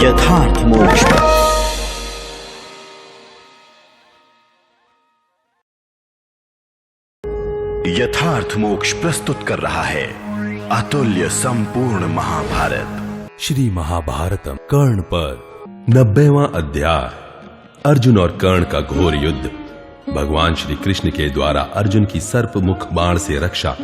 यथार्थ मोक्ष। यथार्थ मोक्ष प्रस्तुत कर रहा है अतुल्य संपूर्ण महाभारत। श्री महाभारतम कर्ण पर 90वां अध्याय। अर्जुन और कर्ण का घोर युद्ध। भगवान श्री कृष्ण के द्वारा अर्जुन की सर्प मुख बाण से रक्षा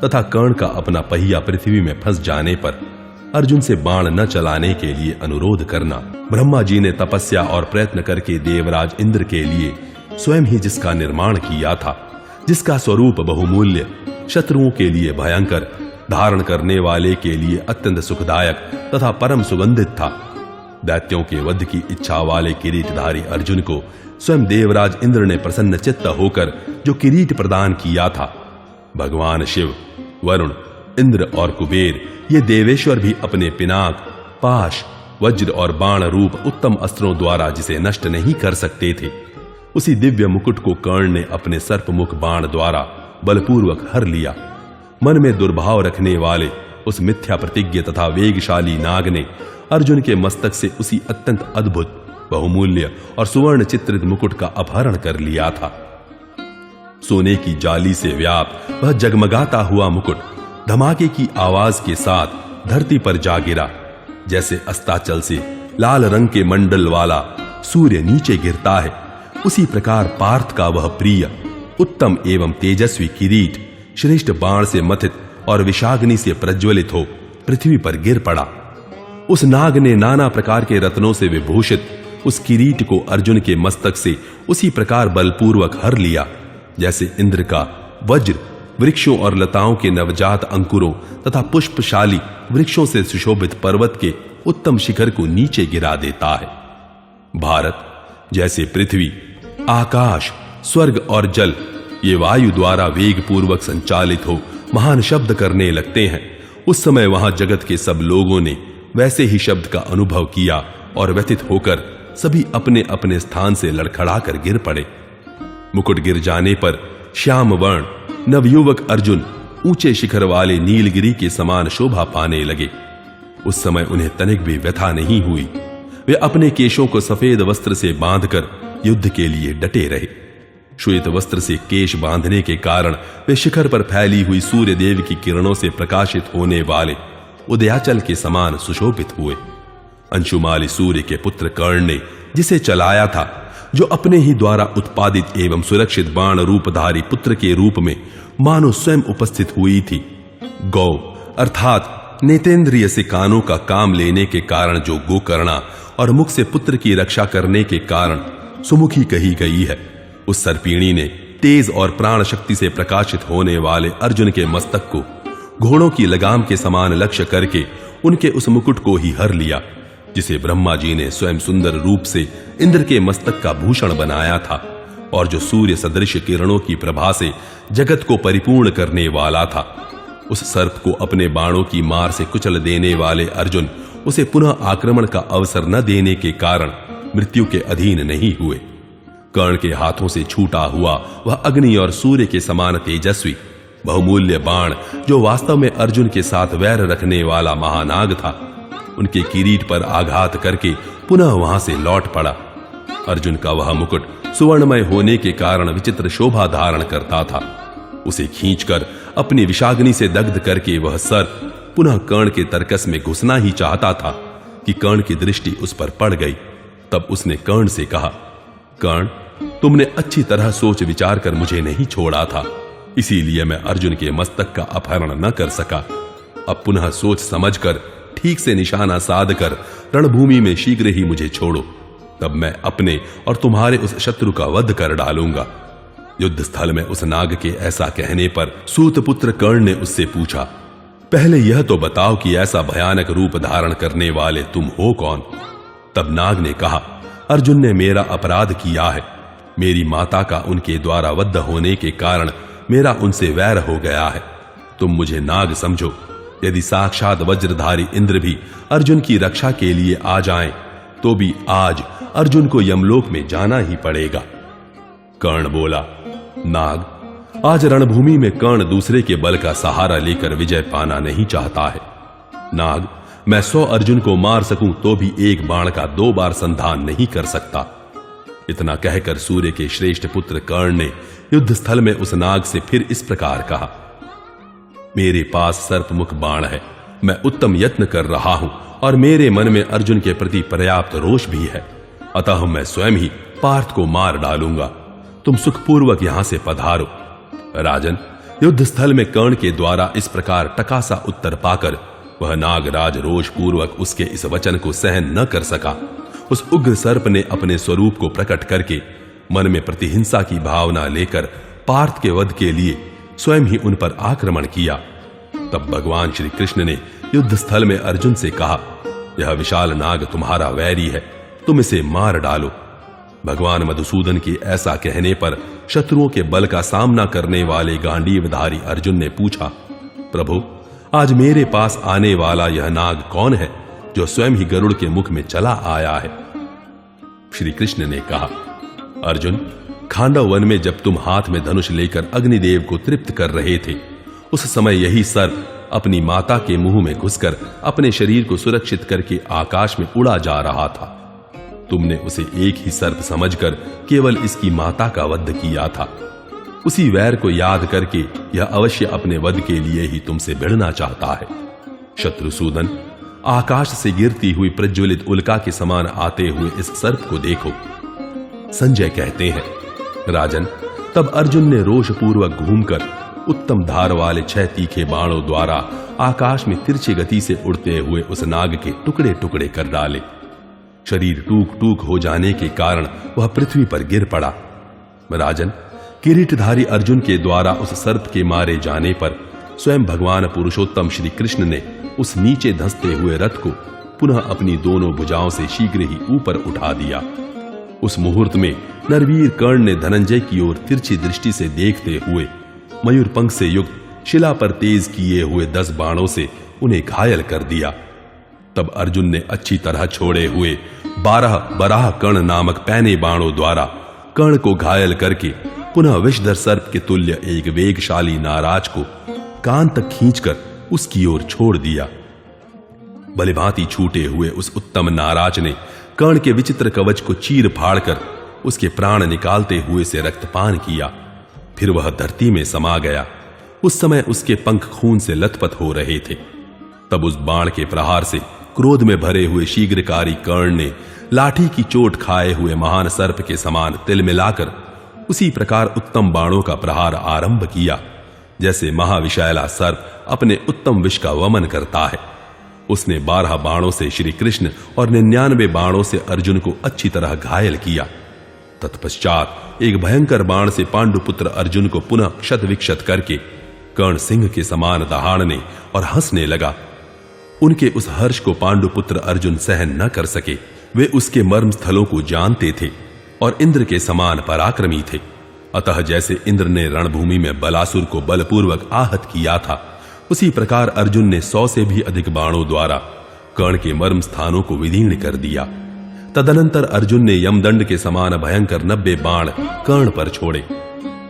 तथा कर्ण का अपना पहिया पृथ्वी में फंस जाने पर अर्जुन से बाण न चलाने के लिए अनुरोध करना। ब्रह्मा जी ने तपस्या और प्रयत्न करके देवराज इंद्र के लिए स्वयं ही जिसका निर्माण किया था, जिसका स्वरूप बहुमूल्य, शत्रुओं के लिए भयंकर, धारण करने वाले के लिए अत्यंत सुखदायक तथा परम सुगंधित था। दैत्यों के वध की इच्छा वाले किरीटधारी अर्जुन को स्वयं देवराज इंद्र ने प्रसन्न चित्त होकर जो किरीट प्रदान किया था, भगवान शिव, वरुण, इंद्र और कुबेर ये देवेश्वर भी अपने पिनाक, पाश, वज्र और बाण रूप उत्तम अस्त्रों द्वारा जिसे नष्ट नहीं कर सकते थे, उसी दिव्य मुकुट को कर्ण ने अपने सर्पमुख बाण द्वारा बलपूर्वक हर लिया। मन में दुर्भाव रखने वाले उस मिथ्या प्रतिज्ञ तथा वेगशाली नाग ने अर्जुन के मस्तक से उसी अत्यंत अद्भुत, बहुमूल्य और सुवर्ण चित्रित मुकुट का अपहरण कर लिया था। सोने की जाली से व्याप्त वह जगमगाता हुआ मुकुट धमाके की आवाज के साथ धरती पर जा गिरा, जैसे अस्ताचल से लाल रंग के मंडल वाला सूर्य नीचे गिरता है। उसी प्रकार पार्थ का वह प्रिय, उत्तम एवं तेजस्वी किरीट श्रेष्ठ बाण से मथित और विषाग्नि से प्रज्वलित हो पृथ्वी पर गिर पड़ा। उस नाग ने नाना प्रकार के रत्नों से विभूषित उस किरीट को अर्जुन के मस्तक से उसी प्रकार बलपूर्वक हर लिया, जैसे इंद्र का वज्र वृक्षों और लताओं के नवजात अंकुरों तथा पुष्पशाली वृक्षों से सुशोभित पर्वत के उत्तम शिखर को नीचे गिरा देता है। भारत जैसे पृथ्वी, आकाश, स्वर्ग और जल ये वायु द्वारा वेग पूर्वक संचालित हो महान शब्द करने लगते हैं, उस समय वहां जगत के सब लोगों ने वैसे ही शब्द का अनुभव किया और व्यथित होकर सभी अपने अपने स्थान से लड़खड़ा कर गिर पड़े। मुकुट गिर जाने पर श्याम वर्ण नवयुवक अर्जुन ऊंचे शिखर वाले नीलगिरी के समान शोभा पाने लगे। उस समय उन्हें तनिक भी व्यथा नहीं हुई। वे अपने केशों को सफेद वस्त्र से बांधकर युद्ध के लिए डटे रहे। श्वेत वस्त्र से केश बांधने के कारण वे शिखर पर फैली हुई सूर्य देव की किरणों से प्रकाशित होने वाले उदयाचल के समान सुशोभित हुए। अंशुमाली सूर्य के पुत्र कर्ण ने जिसे चलाया था, जो अपने ही द्वारा उत्पादित एवं सुरक्षित बाण रूपधारी पुत्र के रूप में मानो स्वयं उपस्थित हुई थी। गौ अर्थात नेतेंद्रिय से कानों का काम लेने के कारण जो गोकर्णा और मुख से पुत्र की रक्षा करने के कारण सुमुखी कही गई है, उस सर्पिणी ने तेज और प्राण शक्ति से प्रकाशित होने वाले अर्जुन के मस्तक को घोड़ों की लगाम के समान लक्ष्य करके उनके उस मुकुट को ही हर लिया, जिसे ब्रह्मा जी ने स्वयं सुंदर रूप से इंद्र के मस्तक का भूषण बनाया था और जो सूर्य सदृश किरणों की प्रभा से जगत को परिपूर्ण करने वाला था। उस सर्प को अपने बाणों की मार से कुचल देने वाले अर्जुन उसे पुनः आक्रमण का अवसर न देने के कारण मृत्यु के अधीन नहीं हुए। कर्ण के हाथों से छूटा हुआ वह अग्नि और सूर्य के समान तेजस्वी बहुमूल्य बाण, जो वास्तव में अर्जुन के साथ वैर रखने वाला महानाग था, उनके किरीट पर आघात करके पुनः वहां से लौट पड़ा। अर्जुन का वह मुकुट सुवर्णमय होने के कारण विचित्र शोभा धारण करता था। उसे खींचकर अपनी विषाग्नि से दग्ध करके वह सर्प पुनः कर्ण के तरकस में घुसना ही चाहता था कि कर्ण की दृष्टि उस पर पड़ गई। तब उसने कर्ण से कहा, कर्ण, तुमने अच्छी तरह सोच विचार कर मुझे नहीं छोड़ा था, इसीलिए मैं अर्जुन के मस्तक का अपहरण न कर सका। अब पुनः सोच समझकर ठीक से निशाना साध कर रणभूमि में शीघ्र ही मुझे छोड़ो, तब मैं अपने और तुम्हारे उस शत्रु का वध कर डालूंगा। युद्ध स्थल में उस नाग के ऐसा कहने पर सूतपुत्र कर्ण ने उससे पूछा, पहले यह तो बताओ कि ऐसा भयानक रूप धारण करने वाले तुम हो कौन? तब नाग ने कहा, अर्जुन ने मेरा अपराध किया है। मेरी माता का उनके द्वारा वध होने के कारण मेरा उनसे वैर हो गया है। तुम मुझे नाग समझो। यदि साक्षात वज्रधारी इंद्र भी अर्जुन की रक्षा के लिए आ जाएं, तो भी आज अर्जुन को यमलोक में जाना ही पड़ेगा। कर्ण बोला, नाग, आज रणभूमि में कर्ण दूसरे के बल का सहारा लेकर विजय पाना नहीं चाहता है। नाग, मैं 100 अर्जुन को मार सकूं तो भी एक बाण का 2 बार संधान नहीं कर सकता। इतना कहकर सूर्य के श्रेष्ठ पुत्र कर्ण ने युद्ध स्थल में उस नाग से फिर इस प्रकार कहा, मेरे पास सर्पमुख बाण है, मैं उत्तम यत्न कर रहा हूं और मेरे मन में अर्जुन के प्रति पर्याप्त रोष भी है, अतः मैं स्वयं ही पार्थ को मार डालूंगा। तुम सुखपूर्वक यहां से पधारो। राजन, युद्ध स्थल में कर्ण के द्वारा इस प्रकार टकासा उत्तर पाकर वह नागराज रोष पूर्वक उसके इस वचन को सहन न कर सका। उस उग्र सर्प ने अपने स्वरूप को प्रकट करके मन में प्रतिहिंसा की भावना लेकर पार्थ के वध के लिए स्वयं ही उन पर आक्रमण किया। तब भगवान श्री कृष्ण ने युद्ध स्थल में अर्जुन से कहा, यह विशाल नाग तुम्हारा वैरी है, तुम इसे मार डालो। भगवान मधुसूदन के ऐसा कहने पर शत्रुओं के बल का सामना करने वाले गांडीवधारी अर्जुन ने पूछा, प्रभु, आज मेरे पास आने वाला यह नाग कौन है जो स्वयं ही गरुड़ के मुख में चला आया है? श्री कृष्ण ने कहा, अर्जुन, खांडव वन में जब तुम हाथ में धनुष लेकर अग्निदेव को तृप्त कर रहे थे, उस समय यही सर्प अपनी माता के मुंह में घुसकर अपने शरीर को सुरक्षित करके आकाश में उड़ा जा रहा था। तुमने उसे एक ही सर्प समझकर केवल इसकी माता का वध किया था। उसी वैर को याद करके यह अवश्य अपने वध के लिए ही तुमसे भिड़ना चाहता है। शत्रुसूदन, आकाश से गिरती हुई प्रज्वलित उल्का के समान आते हुए इस सर्प को देखो। संजय कहते हैं, राजन, तब अर्जुन ने रोषपूर्वक घूमकर उत्तम धार वाले 6 तीखे बाणों द्वारा आकाश में तिरछी गति से उड़ते हुए उस नाग के टुकड़े टुकड़े कर डाले। शरीर टूक टूक हो जाने के कारण वह पृथ्वी पर गिर पड़ा। राजन, किरीटधारी अर्जुन के द्वारा उस सर्प के मारे जाने पर स्वयं भगवान पुरुषोत्तम श्री कृष्ण ने उस नीचे धंसते हुए रथ को पुनः अपनी दोनों भुजाओं से शीघ्र ही ऊपर उठा दिया। उस मुहूर्त में नरवीर कर्ण ने धनंजय की ओर तिरछी दृष्टि से देखते हुए मयूर पंख से युक्त शिला पर तेज किए हुए 10 बाणों से उन्हें घायल कर दिया। तब अर्जुन ने अच्छी तरह छोड़े हुए 12 बराह कर्ण नामक पैने बाणों द्वारा कर्ण को घायल करके पुनः विषधर सर्प के तुल्य एक वेगशाली नाराज को कान तक खींचकर उसकी ओर छोड़ दिया। भलीभांति छूटे हुए उस उत्तम नाराज ने कर्ण के विचित्र कवच को चीर फाड़कर उसके प्राण निकालते हुए से रक्तपान किया। फिर वह धरती में समा गया। उस समय उसके पंख खून से लथपथ हो रहे थे। तब उस बाण के प्रहार से क्रोध में भरे हुए शीघ्रकारी कर्ण ने लाठी की चोट खाए हुए महान सर्प के समान तिल मिलाकर उसी प्रकार उत्तम बाणों का प्रहार आरंभ किया, जैसे महाविशाला सर्प अपने उत्तम विष का वमन करता है। उसने 12 बाणों से श्री कृष्ण और 99 बाणों से अर्जुन को अच्छी तरह घायल किया। तत्पश्चात एक भयंकर बाण से पांडुपुत्र अर्जुन को पुनः क्षत विक्षत करके कर्ण सिंह के समान दहाड़ने और हंसने लगा। उनके उस हर्ष को पांडुपुत्र अर्जुन सहन न कर सके। वे उसके मर्म स्थलों को जानते थे और इंद्र के समान पराक्रमी थे। अतः जैसे इंद्र ने रणभूमि में बलासुर को बलपूर्वक आहत किया था, उसी प्रकार अर्जुन ने 100 से भी अधिक बाणों द्वारा कर्ण के मर्म स्थानों को विदीर्ण कर दिया। तदनंतर अर्जुन ने यमदंड के समान भयंकर 90 बाण कर्ण पर छोड़े।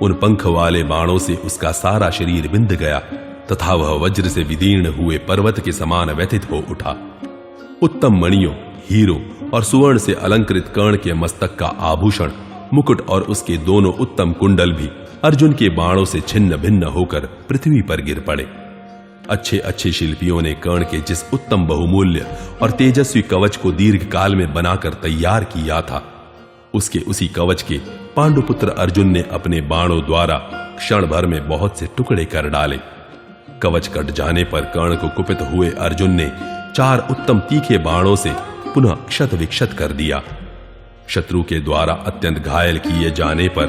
उन पंख वाले बाणों से उसका सारा शरीर बिंध गया तथा वह वज्र से विदीर्ण हुए पर्वत के समान व्यथित हो उठा। उत्तम मणियों, हीरों और सुवर्ण से अलंकृत कर्ण के मस्तक का आभूषण, मुकुट और उसके दोनों उत्तम कुंडल भी अर्जुन के बाणों से छिन्न भिन्न होकर पृथ्वी पर गिर पड़े। अच्छे अच्छे शिल्पियों ने कर्ण के जिस उत्तम बहुमूल्य और तेजस्वी कवच को दीर्घ काल में बनाकर तैयार किया था, उसके उसी कवच के पांडुपुत्र अर्जुन ने अपने बाणों द्वारा क्षण भर में बहुत से टुकड़े कर डाले। कवच कट जाने पर कर्ण को कुपित हुए अर्जुन ने 4 उत्तम तीखे बाणों से पुनः क्षत विक्षत कर दिया। शत्रु के द्वारा अत्यंत घायल किए जाने पर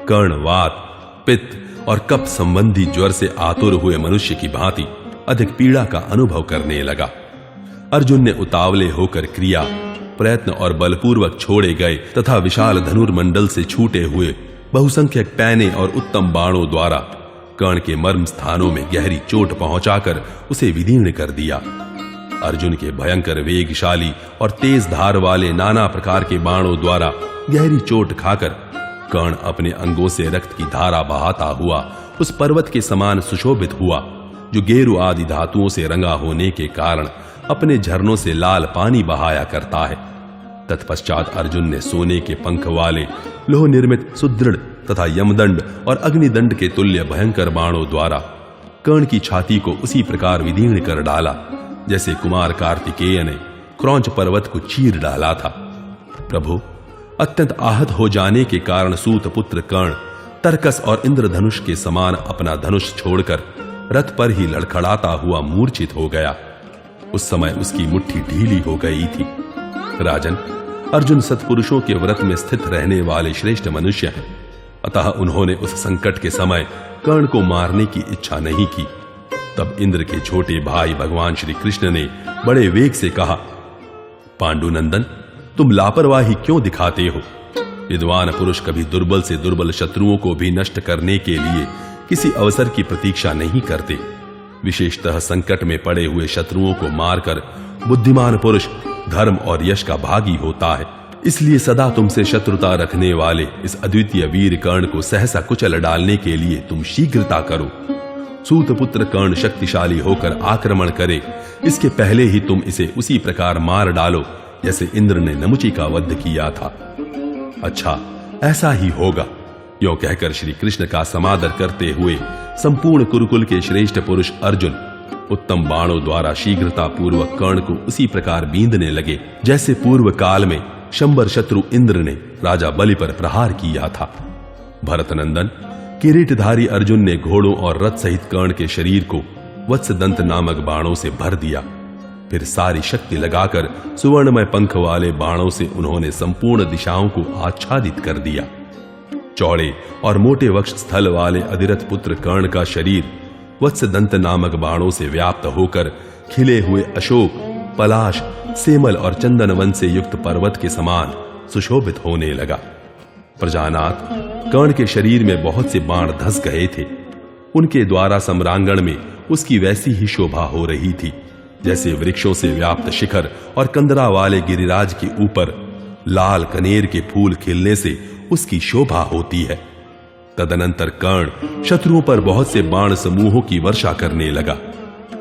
कर्ण वात, पित्त और कफ संबंधी ज्वर से आतुर हुए मनुष्य की भांति अधिक पीड़ा का अनुभव करने लगा। अर्जुन ने उतावले होकर क्रिया, प्रयत्न और बलपूर्वक छोड़े गए तथा विशाल धनुर्मंडल से छूटे हुए बहुसंख्यक पैने और उत्तम बाणों द्वारा कर्ण के मर्म स्थानों में गहरी चोट पहुंचाकर उसे विदीर्ण कर दिया। अर्जुन के भयंकर वेगशाली और तेज धार वाले नाना प्रकार के बाणों द्वारा गहरी चोट खाकर कर्ण अपने अंगों से रक्त की धारा बहाता हुआ उस पर्वत के समान सुशोभित हुआ, जो गेरु आदि धातुओं से रंगा होने के कारण अपने झरनों से लाल पानी बहाया करता है। तत्पश्चात अर्जुन ने सोने के पंख वाले लोह निर्मित सुदृढ़ तथा यमदंड और अग्निदंड के तुल्य भयंकर बाणों द्वारा कर्ण की छाती को उसी प्रकार विदीर्ण कर डाला जैसे कुमार कार्तिकेय ने क्रौंच पर्वत को चीर डाला था। प्रभु, अत्यंत आहत हो जाने के कारण सूत पुत्र कर्ण तरकस और इंद्रधनुष के समान अपना धनुष छोड़कर रथ पर ही लड़खड़ाता हुआ मूर्छित हो गया। उस समय उसकी मुट्ठी ढीली हो गई थी। राजन, अर्जुन सत्पुरुषों के व्रत में स्थित रहने वाले श्रेष्ठ मनुष्य हैं, अतः उन्होंने उस संकट के समय कर्ण को मारने की इच्छा नहीं की। तब इंद्र के छोटे भाई भगवान श्री कृष्ण ने बड़े वेग से कहा, पांडुनंदन, तुम लापरवाही क्यों दिखाते हो? विद्वान पुरुष कभी दुर्बल से दुर्बल शत्रुओं को भी नष्ट करने के लिए किसी अवसर की प्रतीक्षा नहीं करते। विशेषतः संकट में पड़े हुए शत्रुओं को मारकर बुद्धिमान पुरुष धर्म और यश का भागी होता है। इसलिए सदा तुमसे शत्रुता रखने वाले इस अद्वितीय वीर कर्ण को सहसा कुचल डालने के लिए तुम शीघ्रता करो। सूतपुत्र कर्ण शक्तिशाली होकर आक्रमण करे, इसके पहले ही तुम इसे उसी प्रकार मार डालो जैसे इंद्र ने नमुची का वध किया था। अच्छा, ऐसा ही होगा। यों कहकर श्री कृष्ण का समादर करते हुए संपूर्ण कुरुकुल के श्रेष्ठ पुरुष अर्जुन उत्तम बाणों द्वारा शीघ्रता पूर्वक कर्ण को उसी प्रकार बींधने लगे जैसे पूर्व काल में शंबर शत्रु इंद्र ने राजा बलि पर प्रहार किया था। भरतनंदन, किरीटधारी अर्जुन ने घोड़ों और रथ सहित कर्ण के शरीर को वत्सदंत नामक बाणों से भर दिया। फिर सारी शक्ति लगाकर सुवर्णमय पंख वाले बाणों से उन्होंने संपूर्ण दिशाओं को आच्छादित कर दिया। चौड़े और मोटे वक्ष स्थल वाले अधिरथ पुत्र कर्ण का शरीर वत्सदंत नामक बाणों से व्याप्त होकर खिले हुए अशोक, पलाश, सेमल और चंदन वन से युक्त पर्वत के समान सुशोभित होने लगा। प्रजानाथ, कर्ण के शरीर में बहुत से बाण धंस गए थे। उनके द्वारा सम्रांगण में उसकी वैसी ही शोभा हो रही थी जैसे वृक्षों से व्याप्त शिखर और कंदरा वाले गिरिराज के ऊपर लाल कनेर के फूल खिलने से उसकी शोभा होती है। तदनंतर कर्ण शत्रुओं पर बहुत से बाण समूहों की वर्षा करने लगा।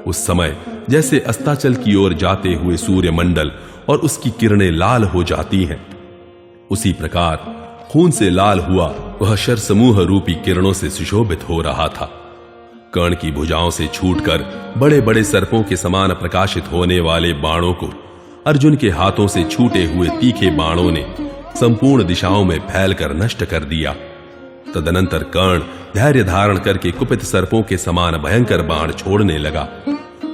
उस समय जैसे अस्ताचल की ओर जाते हुए सूर्य मंडल और उसकी किरणें लाल हो जाती हैं, उसी प्रकार खून से लाल हुआ वह शर समूह रूपी किरणों से सुशोभित हो रहा था। कर्ण की भुजाओं से छूटकर बड़े बड़े सर्पों के समान प्रकाशित होने वाले बाणों को अर्जुन के हाथों से छूटे हुए तीखे बाणों ने संपूर्ण दिशाओं में फैलकर नष्ट कर दिया। तदनंतर कर्ण धैर्य धारण करके कुपित सर्पों के समान भयंकर बाण छोड़ने लगा।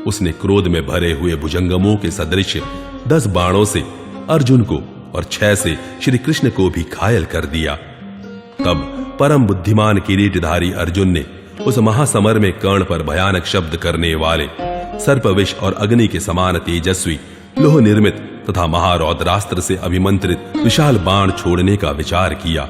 उसने क्रोध में भरे हुए भुजंगमों के सदृश 10 बाणों से अर्जुन को और 6 से श्री कृष्ण को भी घायल कर दिया। तब परम बुद्धिमान किरीटधारी अर्जुन ने उस महासमर में कर्ण पर भयानक शब्द करने वाले सर्पविष और अग्नि के समान तेजस्वी लोह निर्मित तथा महारौद्रास्त्र से अभिमंत्रित विशाल बाण छोड़ने का विचार किया।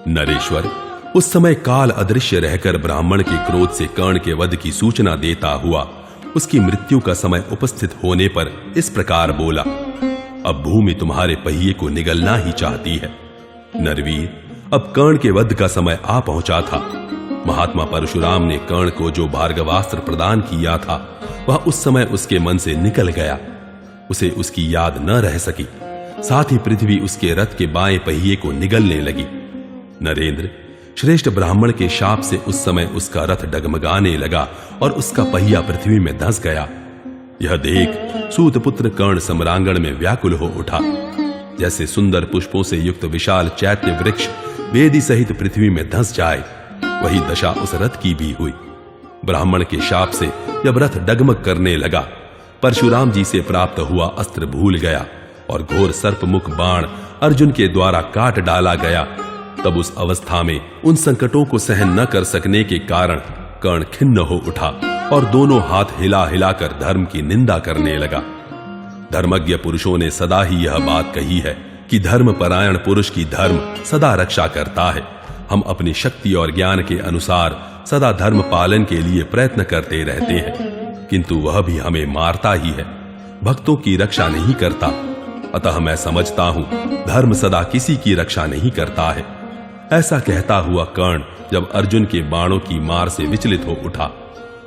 नरेश्वर, उस समय काल अदृश्य रहकर ब्राह्मण के क्रोध से कर्ण के वध की सूचना देता हुआ उसकी मृत्यु का समय उपस्थित होने पर इस प्रकार बोला, अब भूमि तुम्हारे पहिए को निगलना ही चाहती है। नरवीर, अब कर्ण के वध का समय आ पहुंचा था। महात्मा परशुराम ने कर्ण को जो भार्गवास्त्र प्रदान किया था वह उस समय उसके मन से निकल गया। उसे उसकी याद न रह सकी। साथ ही पृथ्वी उसके रथ के बाएं पहिए को निगलने लगी। नरेंद्र, श्रेष्ठ ब्राह्मण के शाप से उस समय उसका रथ डगमगाने लगा और उसका पहिया पृथ्वी में धंस गया। यह देख सूतपुत्र कर्ण सम्रांगण में व्याकुल हो उठा। जैसे सुंदर पुष्पों से युक्त विशाल चैत्य वृक्ष वेदी सहित पृथ्वी में धंस जाए, वही दशा उस रथ की भी हुई। ब्राह्मण के शाप से जब रथ डगमग करने लगा, परशुराम जी से प्राप्त हुआ अस्त्र भूल गया और घोर सर्पमुख बाण अर्जुन के द्वारा काट डाला गया। तब उस अवस्था में उन संकटों को सहन न कर सकने के कारण कर्ण खिन्न हो उठा और दोनों हाथ हिला हिलाकर धर्म की निंदा करने लगा। धर्मज्ञ पुरुषों ने सदा ही यह बात कही है कि धर्म परायण पुरुष की धर्म सदा रक्षा करता है। हम अपनी शक्ति और ज्ञान के अनुसार सदा धर्म पालन के लिए प्रयत्न करते रहते हैं, किंतु वह भी हमें मारता ही है, भक्तों की रक्षा नहीं करता। अतः मैं समझता हूं धर्म सदा किसी की रक्षा नहीं करता है। ऐसा कहता हुआ कर्ण जब अर्जुन के बाणों की मार से विचलित हो उठा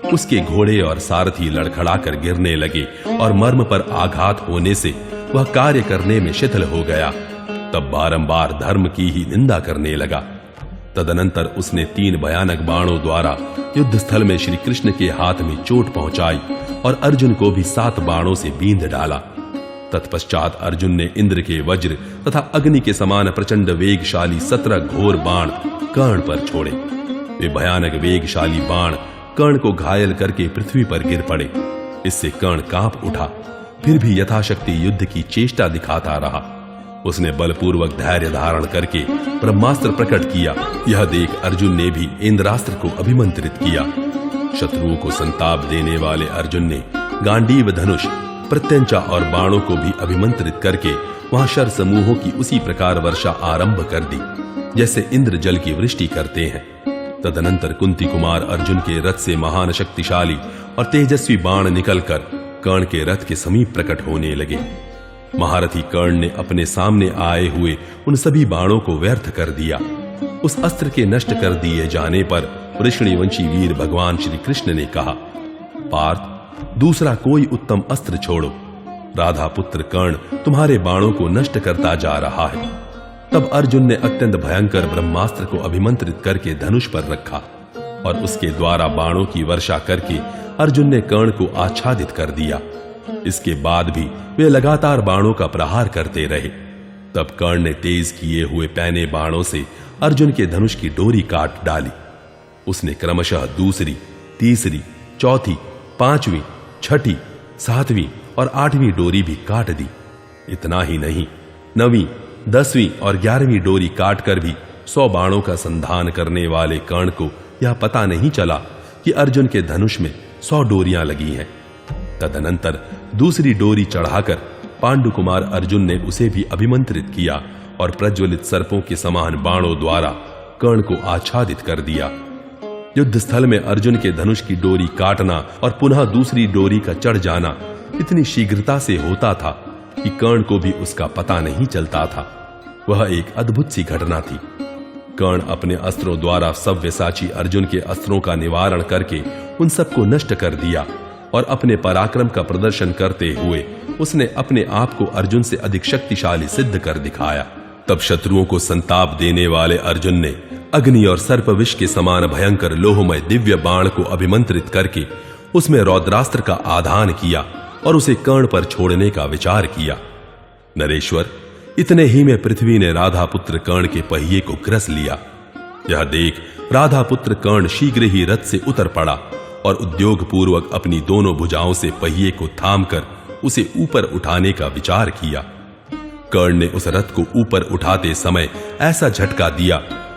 उसके घोड़े और सारथी लड़खड़ाकर गिरने लगे और मर्म पर आघात होने से वह कार्य करने में शिथिल हो गया। तब बारंबार धर्म की ही निंदा करने लगा। तदनंतर उसने 3 भयानक बाणों द्वारा युद्ध स्थल में श्री कृष्ण के हाथ में चोट पहुंचाई और अर्जुन को भी 7 बाणों से बींध डाला। तत्पश्चात अर्जुन ने इंद्र के वज्र तथा अग्नि के समान प्रचंड वेगशाली 17 घोर बाण कर्ण पर छोड़े। वे भयानक वेगशाली बाण कर्ण को घायल करके पृथ्वी पर गिर पड़े। इससे कर्ण कांप उठा, फिर भी यथाशक्ति युद्ध की चेष्टा दिखाता रहा। उसने बलपूर्वक धैर्य धारण करके ब्रह्मास्त्र प्रकट किया। यह देख अर्जुन ने भी इंद्रास्त्र को अभिमंत्रित किया। शत्रुओं को संताप देने वाले अर्जुन ने गांडीव धनुष, प्रत्यंचा और बाणों को भी अभिमंत्रित करके वहां शर समूहों की उसी प्रकार वर्षा आरंभ कर दी जैसे इंद्र जल की वृष्टि करते हैं। तदनंतर कुंती कुमार अर्जुन के रथ से महान शक्तिशाली और तेजस्वी बाण निकलकर कर्ण के रथ के समीप प्रकट होने लगे। महारथी कर्ण ने अपने सामने आए हुए उन सभी बाणों को व्यर्थ कर दिया। उस अस्त्र के नष्ट कर दिए जाने पर वृषणिवंशी वीर भगवान श्री कृष्ण ने कहा, पार्थ, दूसरा कोई उत्तम अस्त्र छोड़ो। राधा पुत्र कर्ण तुम्हारे बाणों को नष्ट करता जा रहा है। तब अर्जुन ने अत्यंत भयंकर ब्रह्मास्त्र को अभिमंत्रित करके धनुष पर रखा और उसके द्वारा बाणों की वर्षा करके अर्जुन ने कर्ण को आच्छादित कर दिया। इसके बाद भी वे लगातार बाणों का प्रहार करते रहे। तब कर्ण ने तेज किए हुए पैने बाणों से अर्जुन के धनुष की डोरी काट डाली। उसने क्रमशः दूसरी, तीसरी, चौथी, 5वीं, 6ठी, 7वीं और 8वीं डोरी भी काट दी। इतना ही नहीं, 9वीं, 10वीं और 11वीं डोरी काटकर भी 100 बाणों का संधान करने वाले कर्ण को यह पता नहीं चला कि अर्जुन के धनुष में 100 डोरियां लगी हैं। तदनंतर दूसरी डोरी चढ़ाकर पांडु कुमार अर्जुन ने उसे भी अभिमंत्रित किया और प्रज्वलित सर्पों के समान बाणों द्वारा कर्ण को आच्छादित कर दिया। युद्ध स्थल में अर्जुन के धनुष की डोरी काटना और पुनः दूसरी डोरी का चढ़ जाना इतनी शीघ्रता से होता था कि कर्ण को भी उसका पता नहीं चलता था। वह एक अद्भुत सी घटना थी। कर्ण अपने अस्त्रों द्वारा सव्यसाची अर्जुन के अस्त्रों का निवारण करके उन सबको नष्ट कर दिया और अपने पराक्रम का प्रदर्शन करते हुए उसने अपने आप को अर्जुन से अधिक शक्तिशाली सिद्ध कर दिखाया। तब शत्रुओं को संताप देने वाले अर्जुन ने अग्नि और सर्पविष के समान भयंकर लोहमय दिव्य बाण को अभिमंत्रित करके उसमें रौद्रास्त्र का आधान किया और उसे कर्ण पर छोड़ने का विचार किया। नरेश्वर, इतने ही में पृथ्वी ने राधा पुत्र कर्ण के पहिए को ग्रस लिया। यह देख राधा पुत्र कर्ण शीघ्र ही रथ से उतर पड़ा और उद्योग पूर्वक अपनी दोनों भुजाओं से पहिए को थामकर उसे ऊपर उठाने का विचार किया। कर्ण ने उस रथ को ऊपर उठाते समय ऐसा झटका दिया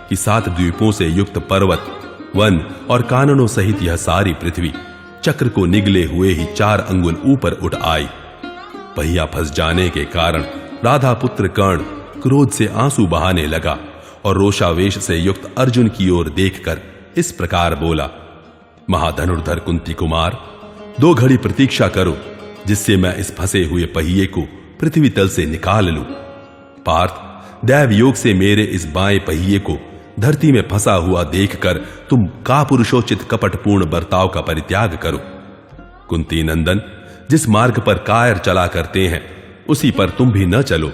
कि 7 द्वीपों से युक्त पर्वत, वन और काननों सहित यह सारी पृथ्वी चक्र को निगले हुए ही 4 अंगुल ऊपर उठ आई। पहिया फंस जाने के कारण राधा पुत्र कर्ण क्रोध से आंसू बहाने लगा और रोषावेश से युक्त अर्जुन की ओर देखकर इस प्रकार बोला, महाधनुर्धर कुंती कुमार, 2 घड़ी प्रतीक्षा करो जिससे मैं इस फंसे हुए पहिए को पृथ्वी तल से निकाल लूं। पार्थ, दैव योग से मेरे इस बाएं पहिए को धरती में फंसा हुआ देखकर तुम कापुरुषोचित कपटपूर्ण बर्ताव का परित्याग करो। कुंती नंदन, जिस मार्ग पर कायर चला करते हैं उसी पर तुम भी न चलो,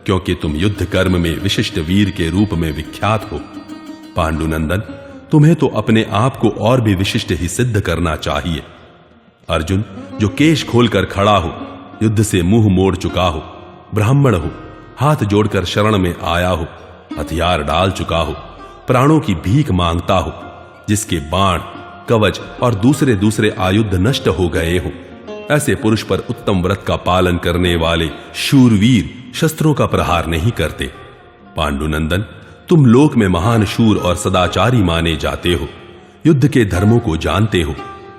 क्योंकि तुम युद्ध कर्म में विशिष्ट वीर के रूप में विख्यात हो। पांडुनंदन, तुम्हें तो अपने आप को और भी विशिष्ट ही सिद्ध करना चाहिए। अर्जुन, जो केश खोलकर खड़ा हो, युद्ध से मुंह मोड़ चुका हो, ब्राह्मण हो, हाथ जोड़कर शरण में आया हो, हथियार डाल चुका हो, प्राणों की भीख मांगता हो, जिसके बाण, कवच और दूसरे आयुध नष्ट हो गए हो, ऐसे पुरुष पर उत्तम व्रत का पालन करने वाले शूरवीर शस्त्रों का प्रहार नहीं करते। पांडुनंदन, तुम लोक में महान शूर और सदाचारी माने जाते हो, युद्ध के धर्मों को जानते हो,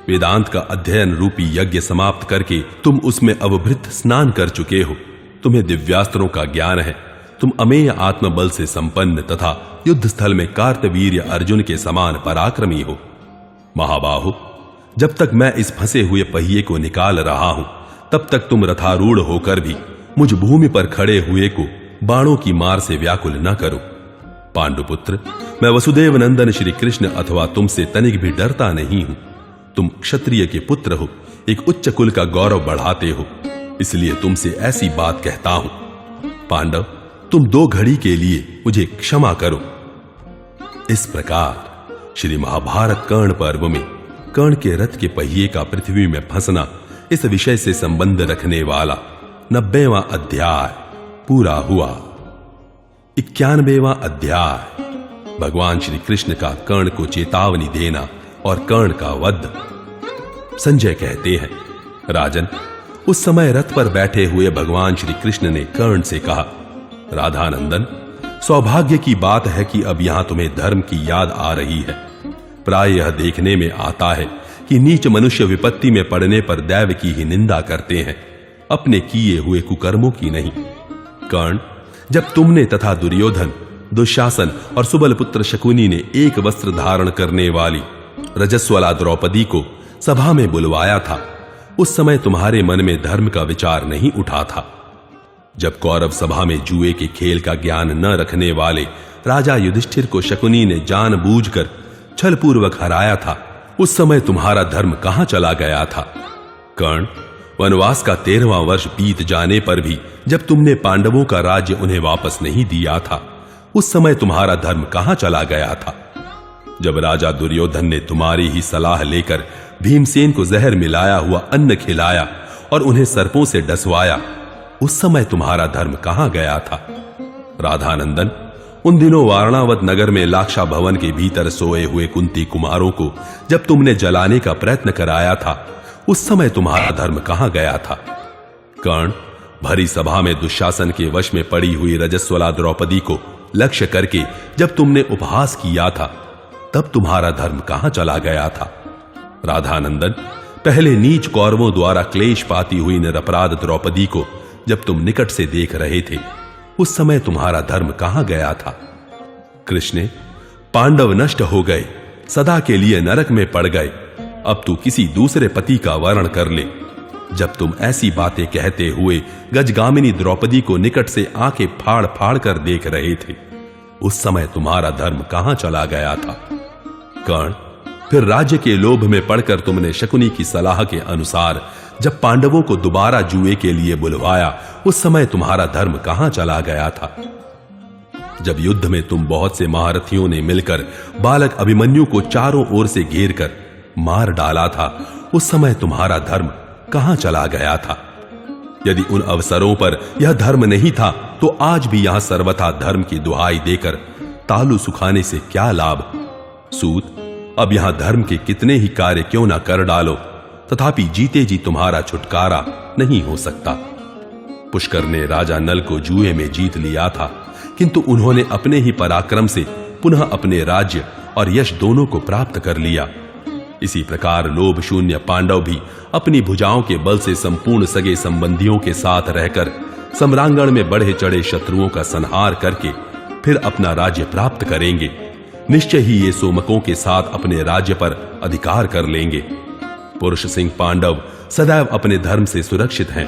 वेदांत का अध्ययन रूपी यज्ञ समाप्त करके तुम उसमें अवभृत स्नान कर चुके हो, तुम्हें दिव्यास्त्रों का ज्ञान है, तुम अमेय आत्मबल से संपन्न तथा युद्ध स्थल में कार्तवीर्य अर्जुन के समान पराक्रमी हो। महाबाहु, जब तक मैं इस फंसे हुए पहिए को निकाल रहा हूं तब तक तुम रथारूढ़ होकर भी मुझ भूमि पर खड़े हुए को बाणों की मार से व्याकुल न करो। पांडुपुत्र, मैं वसुदेव नंदन श्री कृष्ण अथवा तुमसे तनिक भी डरता नहीं हूं। तुम क्षत्रिय के पुत्र हो, एक उच्च कुल का गौरव बढ़ाते हो, इसलिए तुमसे ऐसी बात कहता हूं। पांडव, तुम 2 घड़ी के लिए मुझे क्षमा करो। इस प्रकार श्री महाभारत कर्ण पर्व में कर्ण के रथ के पहिए का पृथ्वी में फंसना इस विषय से संबंध रखने वाला 90वां अध्याय पूरा हुआ। 91वां अध्याय भगवान श्री कृष्ण का कर्ण को चेतावनी देना और कर्ण का वध। संजय कहते हैं, राजन, उस समय रथ पर बैठे हुए भगवान श्री कृष्ण ने कर्ण से कहा, राधानंदन, सौभाग्य की बात है कि अब यहां तुम्हें धर्म की याद आ रही है। प्राय यह देखने में आता है कि नीच मनुष्य विपत्ति में पड़ने पर दैव की ही निंदा करते हैं, अपने किए हुए कुकर्मों की नहीं। कर्ण, जब तुमने तथा दुर्योधन, दुशासन और सुबल पुत्र शकुनी ने एक वस्त्र धारण करने वाली रजस्वला द्रौपदी को सभा में बुलवाया था, उस समय तुम्हारे मन में धर्म का विचार नहीं उठा था। जब कौरव सभा में जुए के खेल का ज्ञान न रखने वाले राजा युधिष्ठिर को शकुनी ने जानबूझकर छलपूर्वक हराया था, उस समय तुम्हारा धर्म कहां चला गया था? कर्ण, वनवास का 13वां वर्ष बीत जाने पर भी जब तुमने पांडवों का राज्य उन्हें वापस नहीं दिया था, उस समय तुम्हारा धर्म कहां चला गया था? जब राजा दुर्योधन ने तुम्हारी ही सलाह लेकर भीमसेन को जहर मिलाया हुआ अन्न खिलाया और उन्हें सर्पों से डसवाया, उस समय तुम्हारा धर्म कहां गया था? राधानंदन, उन दिनों वारणावत नगर में लाक्षा भवन के भीतर सोए हुए कुंती कुमारों को जब तुमने जलाने का प्रयत्न कराया था, उस समय तुम्हारा धर्म कहां गया था? कर्ण, भरी सभा में दुशासन के वश में पड़ी हुई रजस्वला द्रौपदी को लक्ष्य करके जब तुमने उपहास किया था, तब तुम्हारा धर्म कहां चला गया था? राधानंदन, पहले नीच कौरवों द्वारा क्लेश पाती हुई निरपराध द्रौपदी को जब तुम निकट से देख रहे थे, उस समय तुम्हारा धर्म कहां गया था? कृष्ण, पांडव नष्ट हो गए, सदा के लिए नरक में पड़ गए, अब तू किसी दूसरे पति का वर्ण कर ले। जब तुम ऐसी बातें कहते हुए गजगामिनी द्रौपदी को निकट से आंखें फाड़ फाड़ कर देख रहे थे, उस समय तुम्हारा धर्म कहां चला गया था? कर्ण, फिर राज्य के लोभ में पड़कर तुमने शकुनी की सलाह के अनुसार जब पांडवों को दोबारा जुए के लिए बुलवाया, उस समय तुम्हारा धर्म कहां चला गया था? जब युद्ध में तुम बहुत से महारथियों ने मिलकर बालक अभिमन्यु को चारों ओर से घेर कर मार डाला था, उस समय तुम्हारा धर्म कहां चला गया था? यदि उन अवसरों पर यह धर्म नहीं था, तो आज भी यहां सर्वथा धर्म की दुहाई देकर तालू सुखाने से क्या लाभ? सूत, अब यहां धर्म के कितने ही कार्य क्यों ना कर डालो, तथापि जीते जी तुम्हारा छुटकारा नहीं हो सकता। पुष्कर ने राजा नल को जुए में जीत लिया था, किंतु उन्होंने अपने ही पराक्रम से पुनः अपने राज्य और यश दोनों को प्राप्त कर लिया। इसी प्रकार लोभ शून्य पांडव भी अपनी भुजाओं के बल से संपूर्ण सगे संबंधियों के साथ रहकर सम्रांगण में बढ़े चढ़े शत्रुओं का संहार करके फिर अपना राज्य प्राप्त करेंगे। निश्चय ही ये सोमकों के साथ अपने राज्य पर अधिकार कर लेंगे। पुरुष सिंह पांडव सदैव अपने धर्म से सुरक्षित हैं,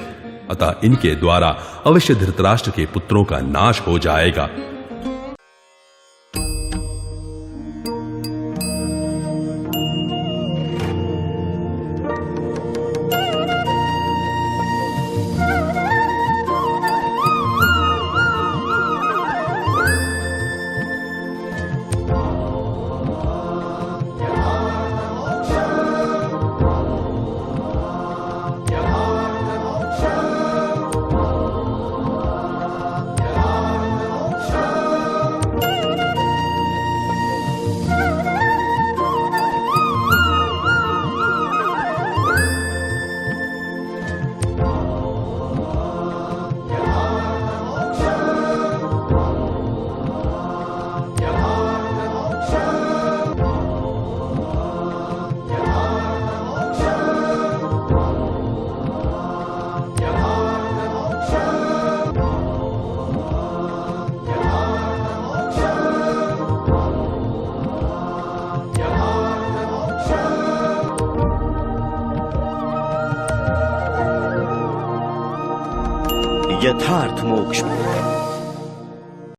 अतः इनके द्वारा अवश्य धृतराष्ट्र के पुत्रों का नाश हो जाएगा। यथार्थ मोक्ष।